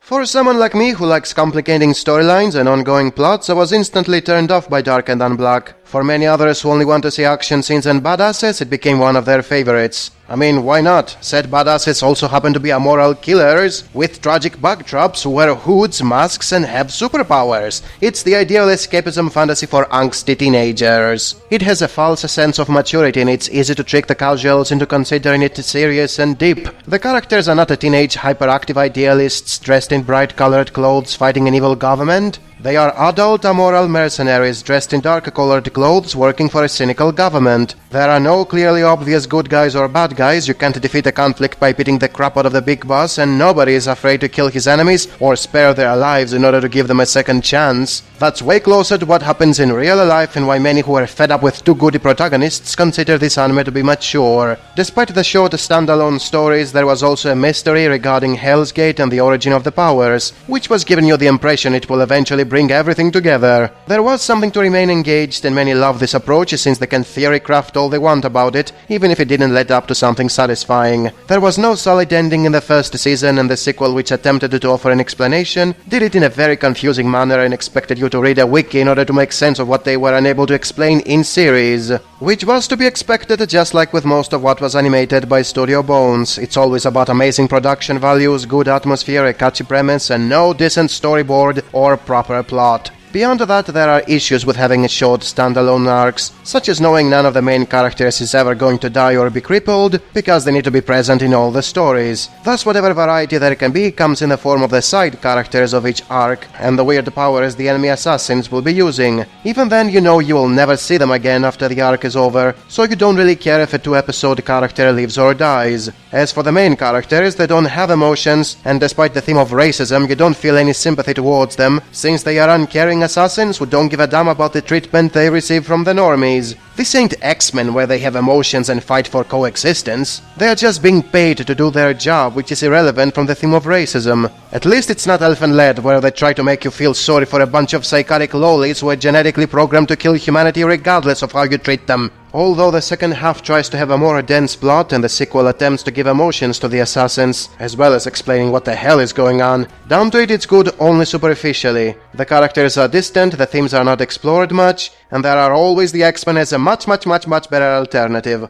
For someone like me who likes complicating storylines and ongoing plots, I was instantly turned off by Dark and Unblack. For many others who only want to see action scenes and badasses, it became one of their favorites. I mean, why not? Said badasses also happen to be amoral killers with tragic backdrops who wear hoods, masks, and have superpowers. It's the ideal escapism fantasy for angsty teenagers. It has a false sense of maturity and it's easy to trick the casuals into considering it serious and deep. The characters are not a teenage hyperactive idealists dressed in bright-colored clothes fighting an evil government. They are adult, amoral mercenaries dressed in dark-colored clothes working for a cynical government. There are no clearly obvious good guys or bad guys. You can't defeat a conflict by beating the crap out of the big boss, and nobody is afraid to kill his enemies or spare their lives in order to give them a second chance. That's way closer to what happens in real life and why many who are fed up with too goody protagonists consider this anime to be mature. Despite the short standalone stories, there was also a mystery regarding Hell's Gate and the origin of the powers, which was giving you the impression it will eventually bring everything together. There was something to remain engaged, and many love this approach since they can theory craft all they want about it, even if it didn't lead up to something satisfying. There was no solid ending in the first season, and the sequel, which attempted to offer an explanation, did it in a very confusing manner and expected you to read a wiki in order to make sense of what they were unable to explain in series. Which was to be expected, just like with most of what was animated by Studio Bones. It's always about amazing production values, good atmosphere, a catchy premise, and no decent storyboard or proper plot. Beyond that, there are issues with having short standalone arcs, such as knowing none of the main characters is ever going to die or be crippled, because they need to be present in all the stories. Thus, whatever variety there can be comes in the form of the side characters of each arc, and the weird powers the enemy assassins will be using. Even then, you know you will never see them again after the arc is over, so you don't really care if a 2-episode character lives or dies. As for the main characters, they don't have emotions, and despite the theme of racism, you don't feel any sympathy towards them, since they are uncaring assassins who don't give a damn about the treatment they receive from the normies. This ain't X-Men where they have emotions and fight for coexistence. They are just being paid to do their job, which is irrelevant from the theme of racism. At least it's not Elfen-led, where they try to make you feel sorry for a bunch of psychotic lollies who are genetically programmed to kill humanity regardless of how you treat them. Although the second half tries to have a more dense plot and the sequel attempts to give emotions to the assassins, as well as explaining what the hell is going on, down to it it's good only superficially. The characters are distant, the themes are not explored much, and there are always the X-Men as a much better alternative.